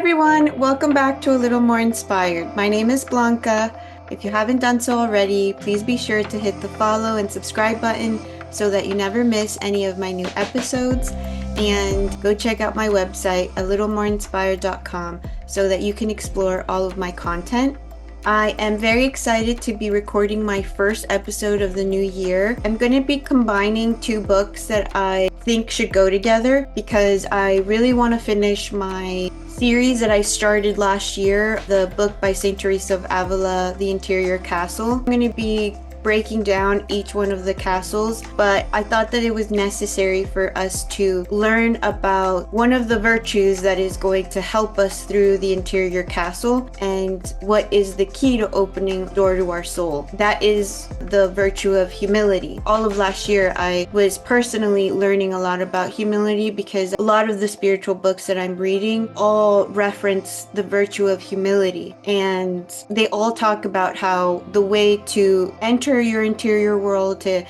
everyone, welcome back to A Little More Inspired. My name is Blanca. If you haven't done so already, please be sure to hit the follow and subscribe button so that you never miss any of my new episodes. And go check out my website, alittle.moreinspired.com, so that you can explore all of my content. I am very excited to be recording my first episode of the new year. I'm going to be combining two books that I think should go together because I really want to finish my series that I started last year, the book by St. Teresa of Avila, The Interior Castle. I'm going to be breaking down each one of the castles, but I thought that it was necessary for us to learn about one of the virtues that is going to help us through the interior castle and what is the key to opening the door to our soul. That is the virtue of humility. All of last year, I was personally learning a lot about humility because a lot of the spiritual books that I'm reading all reference the virtue of humility, and they all talk about how the way to enter your interior world, to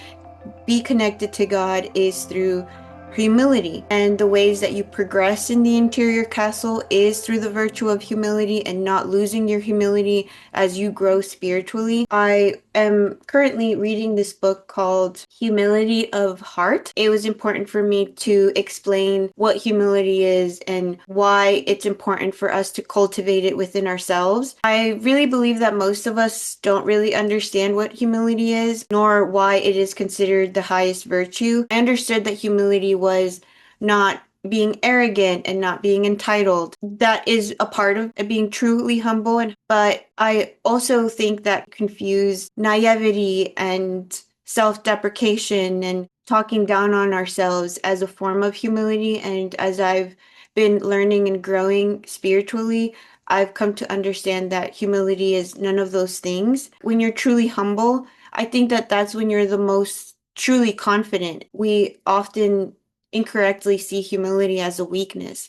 be connected to God, is through humility. And the ways that you progress in the interior castle is through the virtue of humility and not losing your humility as you grow spiritually. I am currently reading this book called Humility of Heart. It was important for me to explain what humility is and why it's important for us to cultivate it within ourselves. I really believe that most of us don't really understand what humility is, nor why it is considered the highest virtue. I understood that humility was not being arrogant and not being entitled. That is a part of being truly humble, but I also think that confuse naivety and self-deprecation and talking down on ourselves as a form of humility. And as I've been learning and growing spiritually, I've come to understand that humility is none of those things. When you're truly humble, I think that that's when you're the most truly confident. We often incorrectly see humility as a weakness,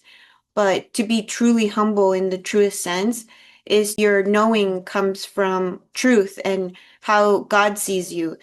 but to be truly humble in the truest sense is your knowing comes from truth and how God sees you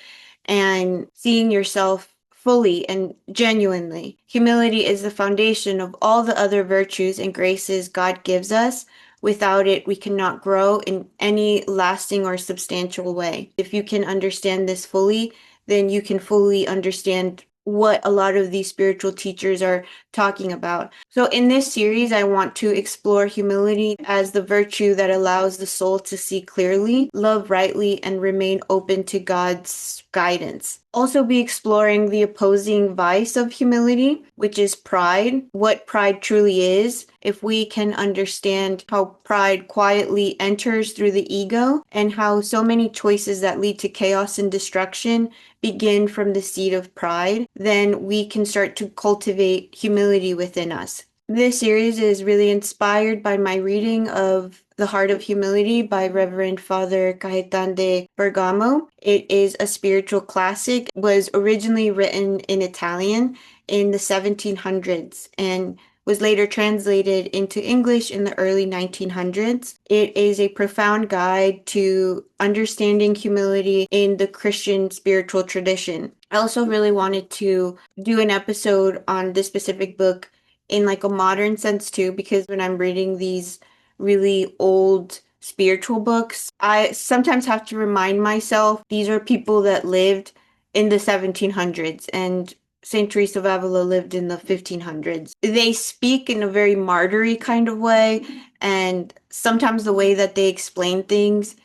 and seeing yourself fully and genuinely. Humility is the foundation of all the other virtues and graces God gives us. Without it, we cannot grow in any lasting or substantial way. If you can understand this fully, then you can fully understand what a lot of these spiritual teachers are talking about. So in this series, I want to explore humility as the virtue that allows the soul to see clearly, love rightly, and remain open to God's guidance. Also be exploring the opposing vice of humility, which is pride, what pride truly is, if we can understand how pride quietly enters through the ego, and how so many choices that lead to chaos and destruction begin from the seed of pride, then we can start to cultivate humility within us. This series is really inspired by my reading of The Heart of Humility by Reverend Father Cajetan de Bergamo. It is a spiritual classic, was originally written in Italian in the 1700s and was later translated into English in the early 1900s. It is a profound guide to understanding humility in the Christian spiritual tradition. I also really wanted to do an episode on this specific book in like a modern sense too, because when I'm reading these really old spiritual books, I sometimes have to remind myself these are people that lived in the 1700s and St. Teresa of Avila lived in the 1500s. They speak in a very martyry kind of way, and sometimes the way that they explain things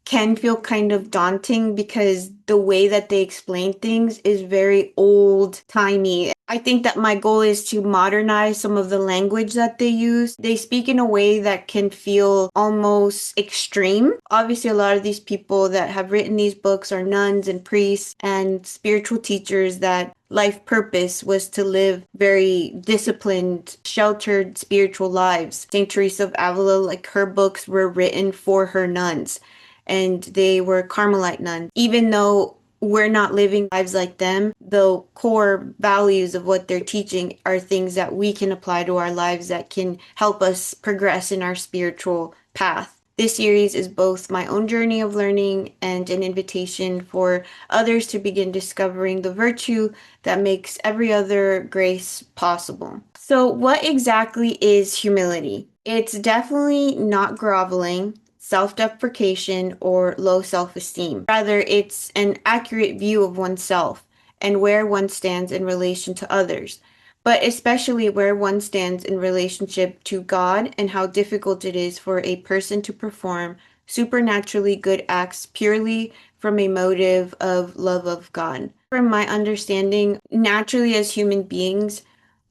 can feel kind of daunting because the way that they explain things is very old-timey. I think that my goal is to modernize some of the language that they use. They speak in a way that can feel almost extreme. Obviously, a lot of these people that have written these books are nuns and priests and spiritual teachers that life purpose was to live very disciplined, sheltered spiritual lives. St. Teresa of Avila, like her books were written for her nuns, and they were Carmelite nuns. Even though we're not living lives like them, the core values of what they're teaching are things that we can apply to our lives that can help us progress in our spiritual path. This series is both my own journey of learning and an invitation for others to begin discovering the virtue that makes every other grace possible. So, what exactly is humility? It's definitely not groveling, self-deprecation, or low self-esteem. Rather, it's an accurate view of oneself and where one stands in relation to others, but especially where one stands in relationship to God and how difficult it is for a person to perform supernaturally good acts purely from a motive of love of God. From my understanding, naturally as human beings,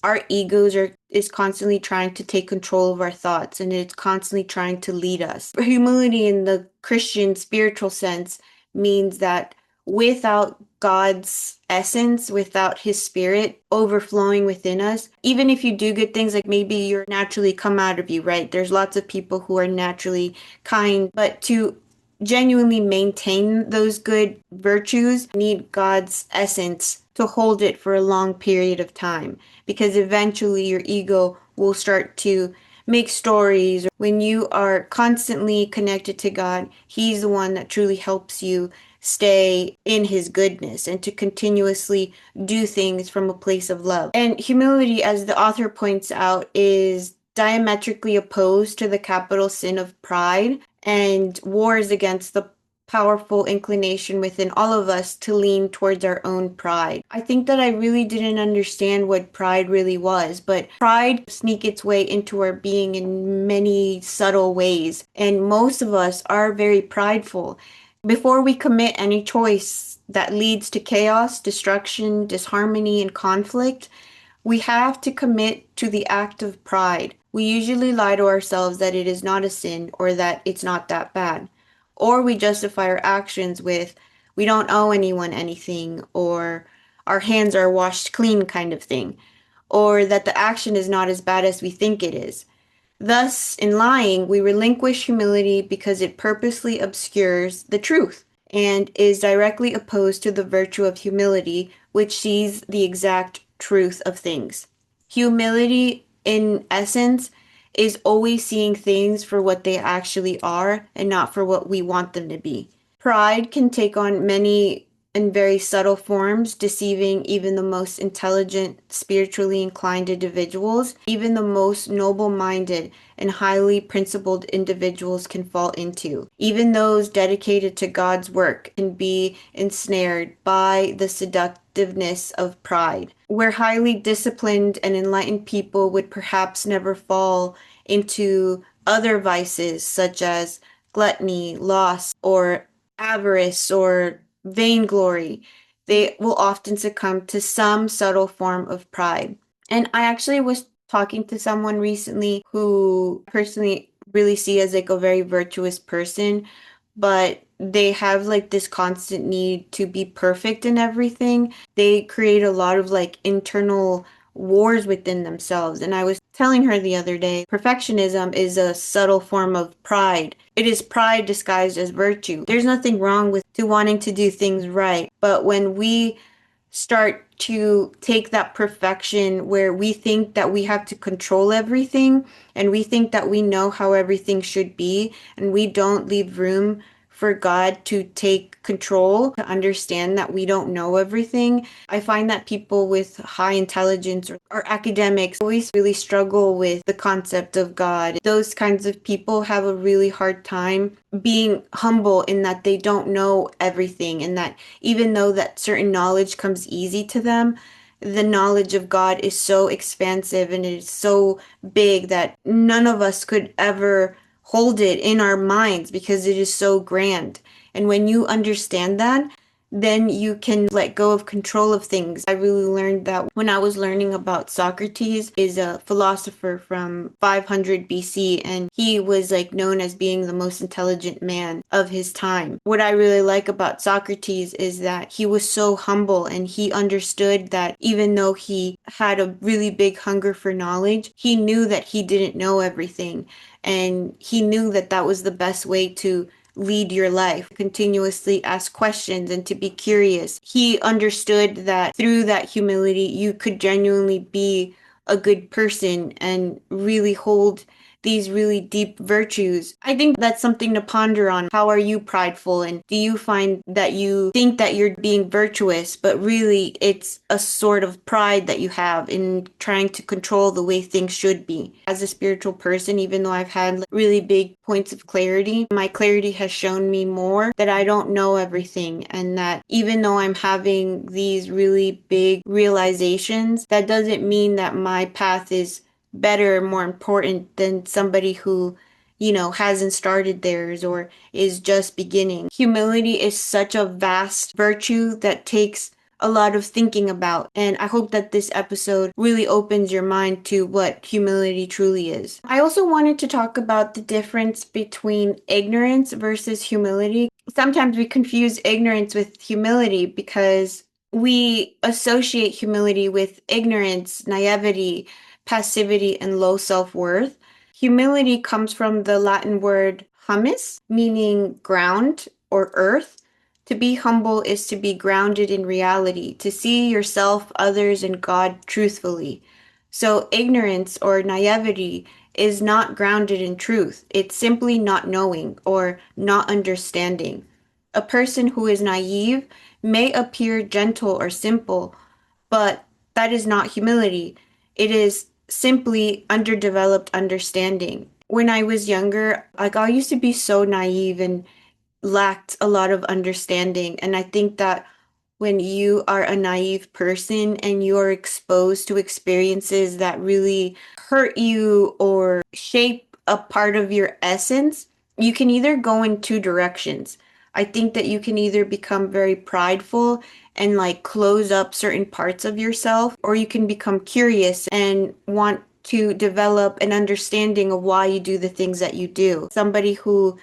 our egos are is constantly trying to take control of our thoughts and it's constantly trying to lead us. Humility in the Christian spiritual sense means that without God's essence, without his spirit overflowing within us, even if you do good things, like maybe you're naturally come out of you, right? There's lots of people who are naturally kind, but to genuinely maintain those good virtues, you need God's essence to hold it for a long period of time because eventually your ego will start to make stories. When you are constantly connected to God, He's the one that truly helps you stay in His goodness and to continuously do things from a place of love. And humility, as the author points out, is diametrically opposed to the capital sin of pride and wars against the powerful inclination within all of us to lean towards our own pride. I think that I really didn't understand what pride really was, but pride sneak its way into our being in many subtle ways, and most of us are very prideful. Before we commit any choice that leads to chaos, destruction, disharmony, and conflict, we have to commit to the act of pride. We usually lie to ourselves that it is not a sin or that it's not that bad. Or we justify our actions with, we don't owe anyone anything, or our hands are washed clean kind of thing, or that the action is not as bad as we think it is. Thus, in lying, we relinquish humility because it purposely obscures the truth and is directly opposed to the virtue of humility, which sees the exact truth of things. Humility, in essence, is always seeing things for what they actually are and not for what we want them to be. Pride can take on many and very subtle forms, deceiving even the most intelligent, spiritually inclined individuals. Even the most noble minded and highly principled individuals can fall into. Even those dedicated to God's work can be ensnared by the seductiveness of pride. Where highly disciplined and enlightened people would perhaps never fall into other vices such as gluttony, loss, or avarice, or vainglory, they will often succumb to some subtle form of pride. And I actually was talking to someone recently who personally really see as like a very virtuous person, but they have like this constant need to be perfect in everything. They create a lot of like internal wars within themselves. And I was telling her the other day, perfectionism is a subtle form of pride. It is pride disguised as virtue. There's nothing wrong with to wanting to do things right, but when we start to take that perfection where we think that we have to control everything and we think that we know how everything should be and we don't leave room for God to take control, to understand that we don't know everything. I find that people with high intelligence or academics always really struggle with the concept of God. Those kinds of people have a really hard time being humble in that they don't know everything and that even though that certain knowledge comes easy to them, the knowledge of God is so expansive and it is so big that none of us could ever hold it in our minds because it is so grand. And when you understand that, then you can let go of control of things. I really learned that when I was learning about Socrates, is a philosopher from 500 BC, and he was like known as being the most intelligent man of his time. What I really like about Socrates is that he was so humble and he understood that even though he had a really big hunger for knowledge, he knew that he didn't know everything. And he knew that that was the best way to lead your life, continuously ask questions and to be curious. He understood that through that humility, you could genuinely be a good person and really hold these really deep virtues. I think that's something to ponder on. How are you prideful? And do you find that you think that you're being virtuous, but really it's a sort of pride that you have in trying to control the way things should be? As a spiritual person, even though I've had really big points of clarity, my clarity has shown me more that I don't know everything, and that even though I'm having these really big realizations, that doesn't mean that my path is better, more important than somebody who, hasn't started theirs or is just beginning. Humility is such a vast virtue that takes a lot of thinking about. And I hope that this episode really opens your mind to what humility truly is. I also wanted to talk about the difference between ignorance versus humility. Sometimes we confuse ignorance with humility because we associate humility with ignorance, naivety, passivity, and low self-worth. Humility comes from the Latin word humus, meaning ground or earth. To be humble is to be grounded in reality, to see yourself, others, and God truthfully. So ignorance or naivety is not grounded in truth. It's simply not knowing or not understanding. A person who is naive may appear gentle or simple, but that is not humility. It is simply underdeveloped understanding. When I was younger, I used to be so naive and lacked a lot of understanding. And I think that when you are a naive person and you're exposed to experiences that really hurt you or shape a part of your essence, you can either go in two directions. I think that you can either become very prideful and like close up certain parts of yourself, or you can become curious and want to develop an understanding of why you do the things that you do. Somebody who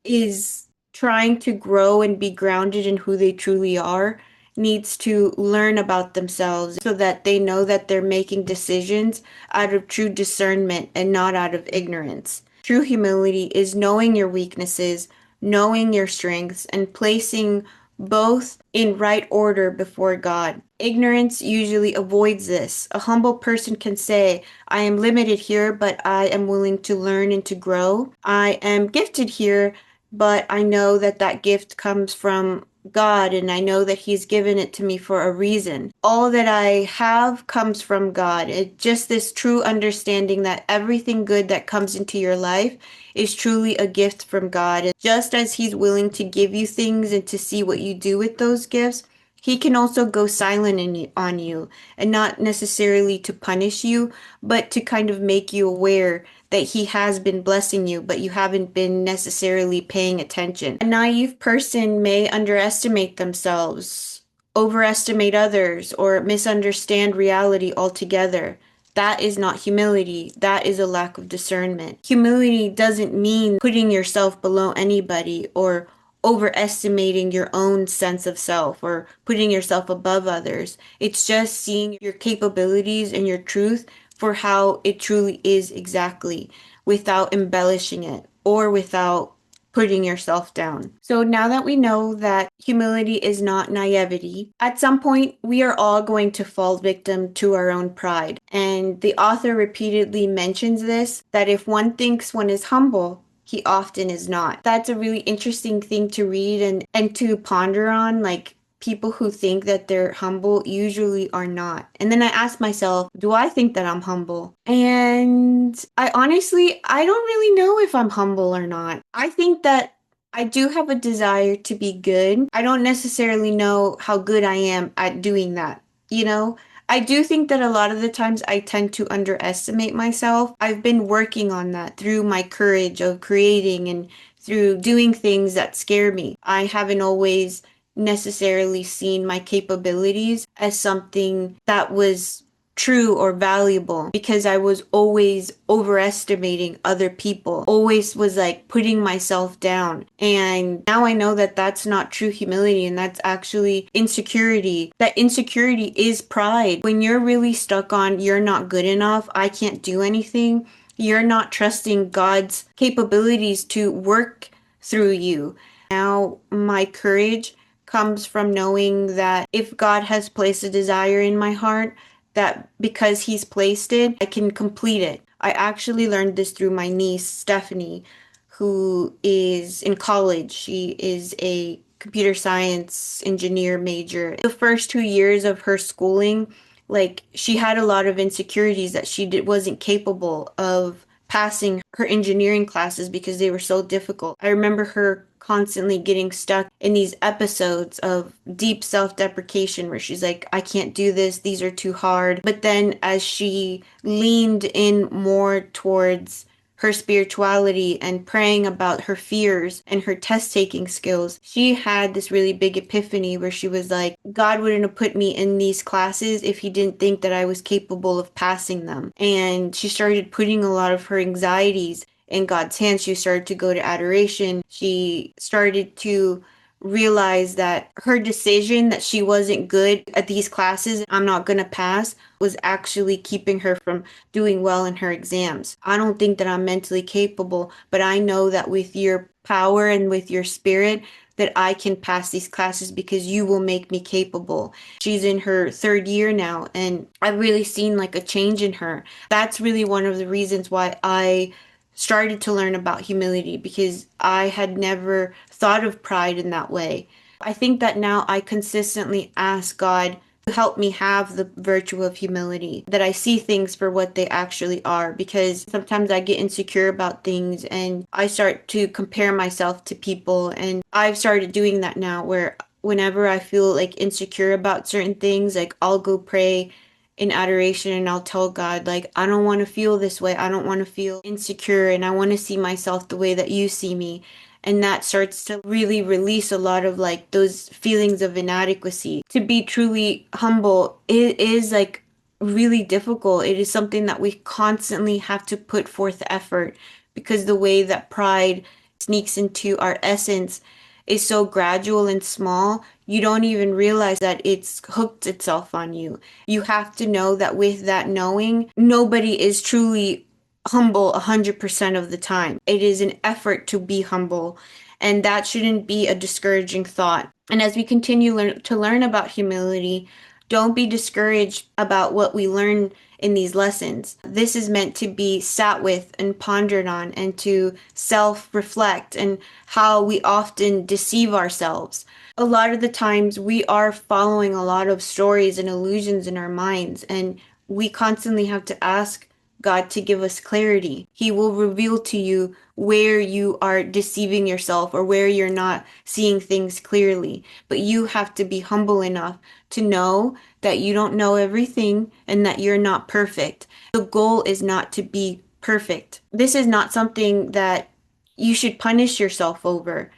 is trying to grow and be grounded in who they truly are needs to learn about themselves so that they know that they're making decisions out of true discernment and not out of ignorance. True humility is knowing your weaknesses, knowing your strengths, and placing both in right order before God. Ignorance usually avoids this. A humble person can say, I am limited here, but I am willing to learn and to grow. I am gifted here, but I know that that gift comes from God, and I know that He's given it to me for a reason. All that I have comes from God. It's just this true understanding that everything good that comes into your life is truly a gift from God. And just as He's willing to give you things and to see what you do with those gifts, He can also go silent on you, and not necessarily to punish you, but to kind of make you aware that He has been blessing you, but you haven't been necessarily paying attention. A naive person may underestimate themselves, overestimate others, or misunderstand reality altogether. That is not humility. That is a lack of discernment. Humility doesn't mean putting yourself below anybody or overestimating your own sense of self or putting yourself above others. It's just seeing your capabilities and your truth for how it truly is exactly, without embellishing it or without putting yourself down. So now that we know that humility is not naivety, at some point we are all going to fall victim to our own pride. And the author repeatedly mentions this, that if one thinks one is humble, he often is not. That's a really interesting thing to read and to ponder on. Like, people who think that they're humble usually are not. And then I ask myself, do I think that I'm humble? And I don't really know if I'm humble or not. I think that I do have a desire to be good. I don't necessarily know how good I am at doing that, you know? I do think that a lot of the times I tend to underestimate myself. I've been working on that through my courage of creating and through doing things that scare me. I haven't always necessarily seen my capabilities as something that was true or valuable, because I was always overestimating other people, always was like putting myself down. And now I know that that's not true humility, and that's actually insecurity. That insecurity is pride. When you're really stuck on, you're not good enough, I can't do anything, you're not trusting God's capabilities to work through you. Now my courage comes from knowing that if God has placed a desire in my heart, that because He's placed it, I can complete it. I actually learned this through my niece, Stephanie, who is in college. She is a computer science engineer major. The first 2 years of her schooling, like she had a lot of insecurities that wasn't capable of passing her engineering classes because they were so difficult. I remember her constantly getting stuck in these episodes of deep self-deprecation where she's like, I can't do this, these are too hard. But then as she leaned in more towards her spirituality and praying about her fears and her test taking skills, she had this really big epiphany where she was like, God wouldn't have put me in these classes if he didn't think that I was capable of passing them. And she started putting a lot of her anxieties in God's hands. She started to go to adoration. She started to realize that her decision that she wasn't good at these classes, I'm not going to pass, was actually keeping her from doing well in her exams. I don't think that I'm mentally capable, but I know that with your power and with your spirit, that I can pass these classes because you will make me capable. She's in her third year now, and I've really seen like a change in her. That's really one of the reasons why I started to learn about humility, because I had never thought of pride in that way. I think that now I consistently ask God to help me have the virtue of humility, that I see things for what they actually are, because sometimes I get insecure about things and I start to compare myself to people. And I've started doing that now where whenever I feel like insecure about certain things, like I'll go pray in adoration and I'll tell God, like, I don't want to feel this way. I don't want to feel insecure and I want to see myself the way that you see me. And that starts to really release a lot of like those feelings of inadequacy. To be truly humble, it is like really difficult. It is something that we constantly have to put forth effort, because the way that pride sneaks into our essence is so gradual and small, you don't even realize that it's hooked itself on you. You have to know that with that knowing, nobody is truly humble 100% of the time. It is an effort to be humble, and that shouldn't be a discouraging thought. And as we continue to learn about humility, don't be discouraged about what we learn in these lessons. This is meant to be sat with and pondered on, and to self reflect and how we often deceive ourselves. A lot of the times we are following a lot of stories and illusions in our minds, and we constantly have to ask God to give us clarity. He will reveal to you where you are deceiving yourself or where you're not seeing things clearly. But you have to be humble enough to know that you don't know everything and that you're not perfect. The goal is not to be perfect. This is not something that you should punish yourself over,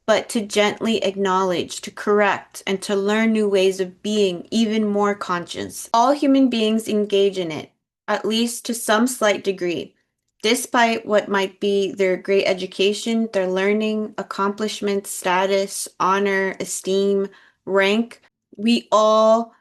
but to gently acknowledge, to correct, and to learn new ways of being even more conscious. All human beings engage in it, at least to some slight degree. Despite what might be their great education, their learning, accomplishments, status, honor, esteem, rank, we all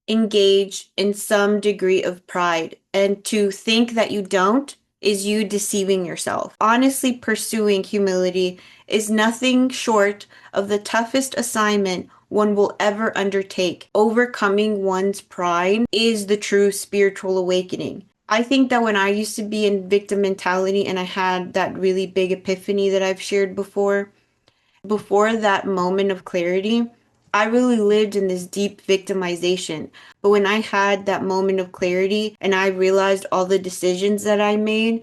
engage in some degree of pride. And to think that you don't is you deceiving yourself. Honestly, pursuing humility is nothing short of the toughest assignment one will ever undertake. Overcoming one's pride is the true spiritual awakening. I think that when I used to be in victim mentality and I had that really big epiphany that I've shared before that moment of clarity, I really lived in this deep victimization. But when I had that moment of clarity and I realized all the decisions that I made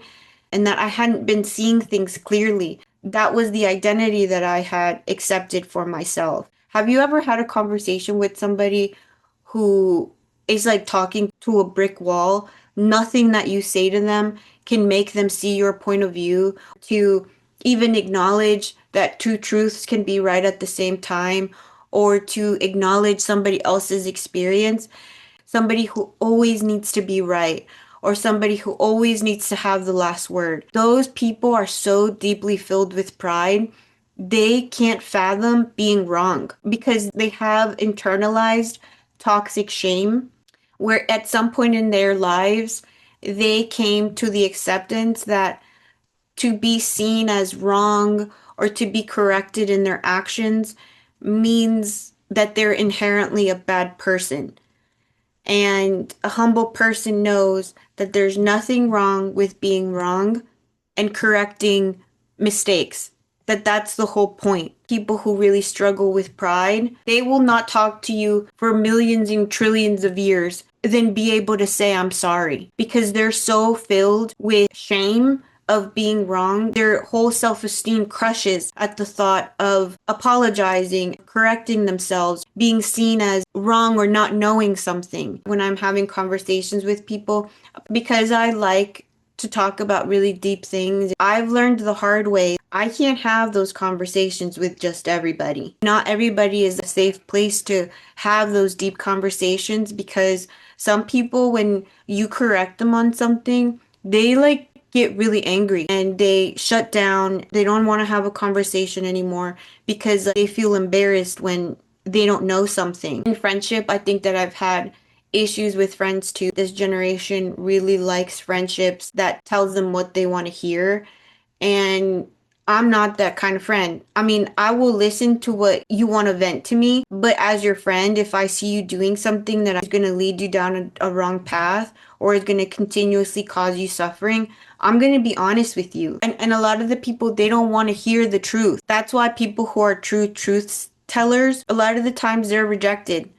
and that I hadn't been seeing things clearly, that was the identity that I had accepted for myself. Have you ever had a conversation with somebody who is like talking to a brick wall? Nothing that you say to them can make them see your point of view, to even acknowledge that two truths can be right at the same time, or to acknowledge somebody else's experience, somebody who always needs to be right, or somebody who always needs to have the last word. Those people are so deeply filled with pride, they can't fathom being wrong because they have internalized toxic shame, where at some point in their lives, they came to the acceptance that to be seen as wrong or to be corrected in their actions means that they're inherently a bad person. And a humble person knows that there's nothing wrong with being wrong and correcting mistakes. That's the whole point. People who really struggle with pride, they will not talk to you for millions and trillions of years, then be able to say, I'm sorry, because they're so filled with shame of being wrong. Their whole self-esteem crushes at the thought of apologizing, correcting themselves, being seen as wrong or not knowing something. When I'm having conversations with people, because I like to talk about really deep things, I've learned the hard way. I can't have those conversations with just everybody. Not everybody is a safe place to have those deep conversations, because some people, when you correct them on something, they like get really angry and they shut down. They don't want to have a conversation anymore because they feel embarrassed when they don't know something. In friendship, I think that I've had issues with friends too. This generation really likes friendships that tells them what they want to hear, and I'm not that kind of friend. I mean, I will listen to what you want to vent to me, but as your friend, if I see you doing something that is going to lead you down a wrong path or is going to continuously cause you suffering, I'm going to be honest with you. And a lot of the people, they don't want to hear the truth. That's why people who are true truth tellers, a lot of the times they're rejected,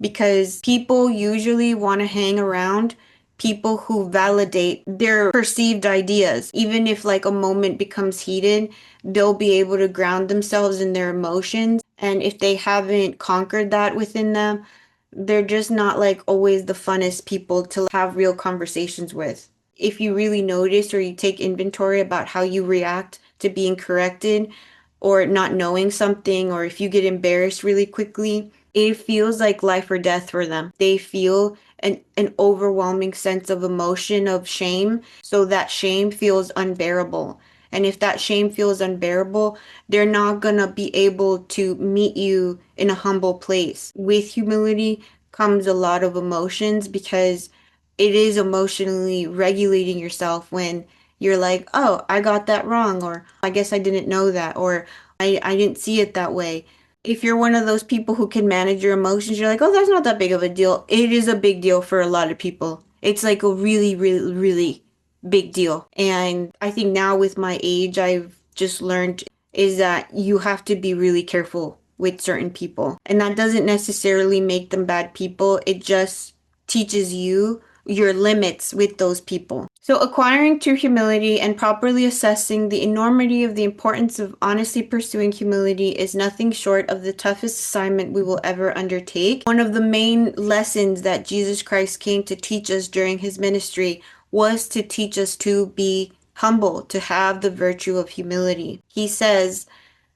because people usually want to hang around people who validate their perceived ideas. Even if like a moment becomes heated, they'll be able to ground themselves in their emotions. And if they haven't conquered that within them, they're just not like always the funnest people to have real conversations with. If you really notice or you take inventory about how you react to being corrected or not knowing something, or if you get embarrassed really quickly, it feels like life or death for them. They feel an overwhelming sense of emotion of shame. So that shame feels unbearable. And if that shame feels unbearable, they're not gonna be able to meet you in a humble place. With humility comes a lot of emotions, because it is emotionally regulating yourself when you're like, oh, I got that wrong, or I guess I didn't know that, or I didn't see it that way. If you're one of those people who can manage your emotions, you're like, oh, that's not that big of a deal. It is a big deal for a lot of people. It's like a really, really, really big deal. And I think now with my age, I've just learned is that you have to be really careful with certain people. And that doesn't necessarily make them bad people. It just teaches you your limits with those people. So acquiring true humility and properly assessing the enormity of the importance of honestly pursuing humility is nothing short of the toughest assignment we will ever undertake. One of the main lessons that Jesus Christ came to teach us during his ministry was to teach us to be humble, to have the virtue of humility. He says,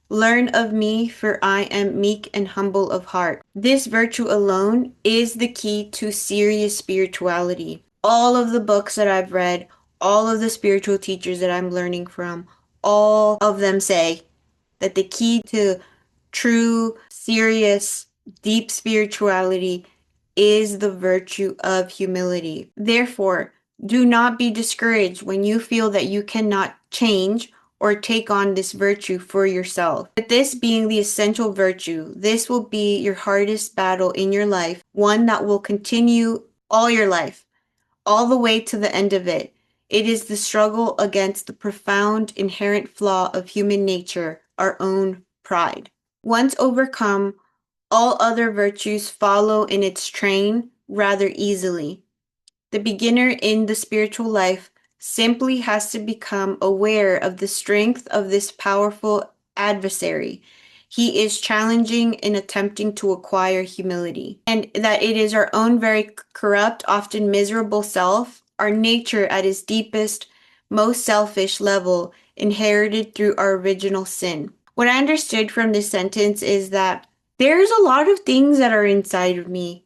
learn of me, for I am meek and humble of heart. This virtue alone is the key to serious spirituality. All of the books that I've read, all of the spiritual teachers that I'm learning from, all of them say that the key to true, serious, deep spirituality is the virtue of humility. Therefore, do not be discouraged when you feel that you cannot change or take on this virtue for yourself. But this being the essential virtue, this will be your hardest battle in your life, one that will continue all your life, all the way to the end of it. It is the struggle against the profound inherent flaw of human nature, our own pride. Once overcome, all other virtues follow in its train rather easily. The beginner in the spiritual life simply has to become aware of the strength of this powerful adversary. He is challenging in attempting to acquire humility, and that it is our own very corrupt, often miserable self, our nature at its deepest, most selfish level, inherited through our original sin. What I understood from this sentence is that there's a lot of things that are inside of me,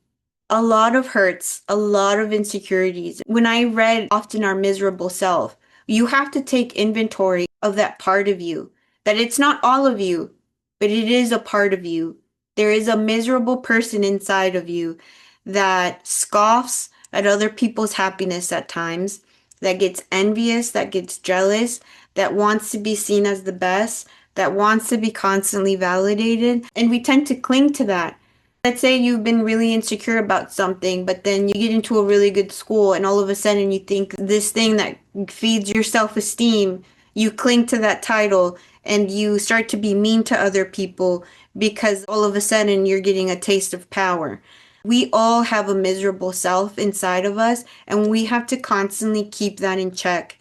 a lot of hurts, a lot of insecurities. When I read often our miserable self, you have to take inventory of that part of you, that it's not all of you, but it is a part of you. There is a miserable person inside of you that scoffs at other people's happiness at times, that gets envious, that gets jealous, that wants to be seen as the best, that wants to be constantly validated. And we tend to cling to that. Let's say you've been really insecure about something, but then you get into a really good school and all of a sudden you think this thing that feeds your self-esteem, you cling to that title and you start to be mean to other people because all of a sudden you're getting a taste of power. We all have a miserable self inside of us, and we have to constantly keep that in check.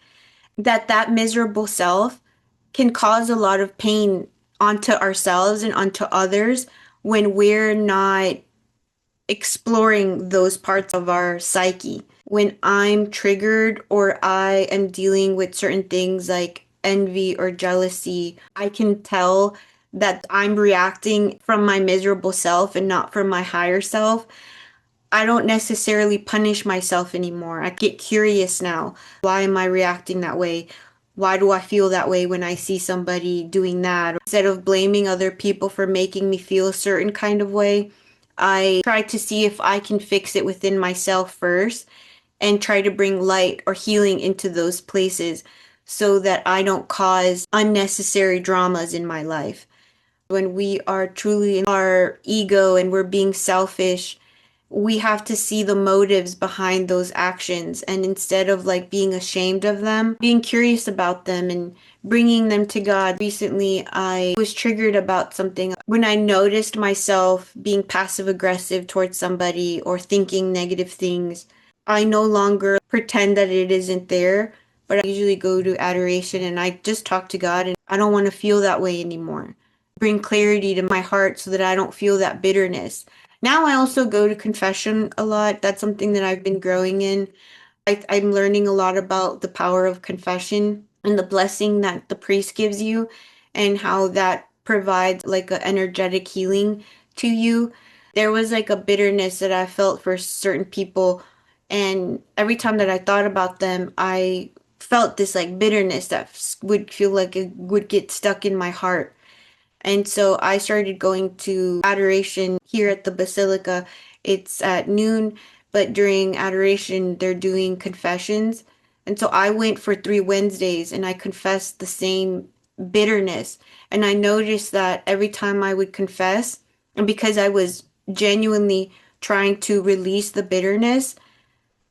That miserable self can cause a lot of pain onto ourselves and onto others when we're not exploring those parts of our psyche. When I'm triggered or I am dealing with certain things like envy or jealousy, I can tell that I'm reacting from my miserable self and not from my higher self. I don't necessarily punish myself anymore. I get curious now. Why am I reacting that way? Why do I feel that way when I see somebody doing that? Instead of blaming other people for making me feel a certain kind of way, I try to see if I can fix it within myself first and try to bring light or healing into those places so that I don't cause unnecessary dramas in my life. When we are truly in our ego and we're being selfish, we have to see the motives behind those actions, and instead of like being ashamed of them, being curious about them and bringing them to God. Recently I was triggered about something when I noticed myself being passive aggressive towards somebody or thinking negative things. I no longer pretend that it isn't there, but I usually go to adoration and I just talk to God, and I don't want to feel that way anymore. Bring clarity to my heart so that I don't feel that bitterness. Now I also go to confession a lot. That's something that I've been growing in. I'm learning a lot about the power of confession and the blessing that the priest gives you and how that provides like an energetic healing to you. There was like a bitterness that I felt for certain people, and every time that I thought about them, I felt this like bitterness that would feel like it would get stuck in my heart. And so I started going to adoration here at the Basilica. It's at noon, but during adoration, they're doing confessions. And so I went for 3 Wednesdays and I confessed the same bitterness. And I noticed that every time I would confess, and because I was genuinely trying to release the bitterness,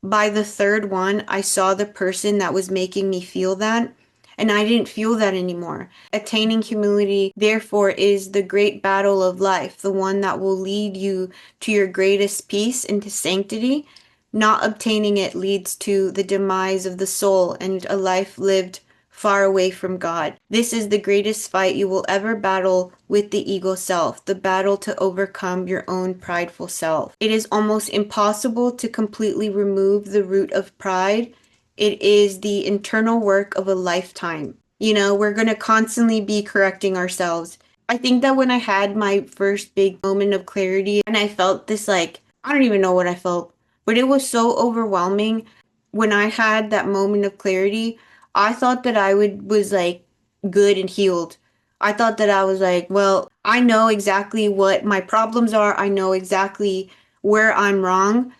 by the third one, I saw the person that was making me feel that, and I didn't feel that anymore. Attaining humility, therefore, is the great battle of life, the one that will lead you to your greatest peace and to sanctity. Not obtaining it leads to the demise of the soul and a life lived far away from God. This is the greatest fight you will ever battle with the ego self, the battle to overcome your own prideful self. It is almost impossible to completely remove the root of pride. It is the internal work of a lifetime. You know, we're going to constantly be correcting ourselves. I think that when I had my first big moment of clarity and I felt this, like, I don't even know what I felt, but it was so overwhelming. When I had that moment of clarity, I thought that was like good and healed. I thought that I was like, well, I know exactly what my problems are. I know exactly where I'm wrong.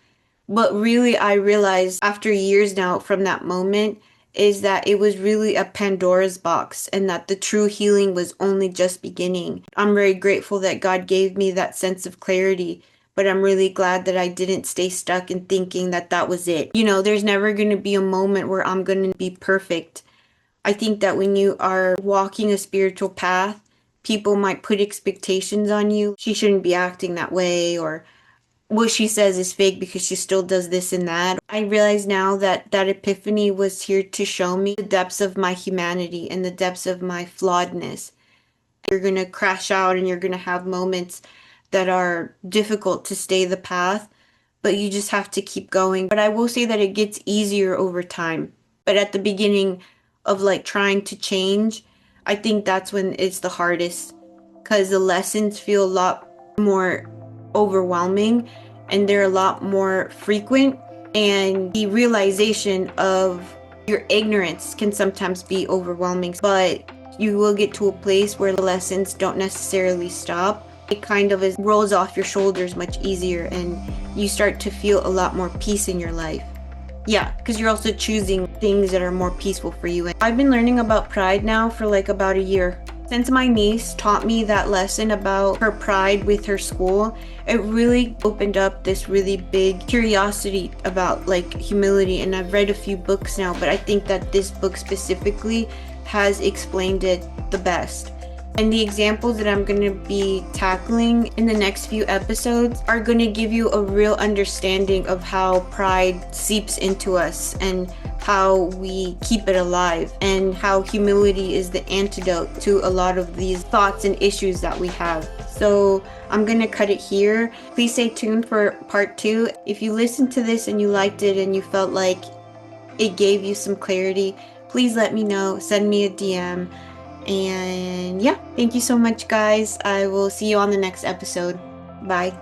But really, I realized after years now from that moment is that it was really a Pandora's box and that the true healing was only just beginning. I'm very grateful that God gave me that sense of clarity, but I'm really glad that I didn't stay stuck in thinking that that was it. You know, there's never going to be a moment where I'm going to be perfect. I think that when you are walking a spiritual path, people might put expectations on you. She shouldn't be acting that way, or what she says is fake because she still does this and that. I realize now that that epiphany was here to show me the depths of my humanity and the depths of my flawedness. You're going to crash out and you're going to have moments that are difficult to stay the path, but you just have to keep going. But I will say that it gets easier over time. But at the beginning of like trying to change, I think that's when it's the hardest because the lessons feel a lot more overwhelming and they're a lot more frequent, and the realization of your ignorance can sometimes be overwhelming, but you will get to a place where the lessons don't necessarily stop. It kind of rolls off your shoulders much easier and you start to feel a lot more peace in your life. Yeah, because you're also choosing things that are more peaceful for you. And I've been learning about pride now for like about a year. Since my niece taught me that lesson about her pride with her school, it really opened up this really big curiosity about like humility. And I've read a few books now, but I think that this book specifically has explained it the best. And the examples that I'm going to be tackling in the next few episodes are going to give you a real understanding of how pride seeps into us and how we keep it alive, and how humility is the antidote to a lot of these thoughts and issues that we have. So I'm going to cut it here. Please stay tuned for part 2. If you listened to this and you liked it and you felt like it gave you some clarity, please let me know. Send me a DM. And yeah, thank you so much, guys. I will see you on the next episode. Bye.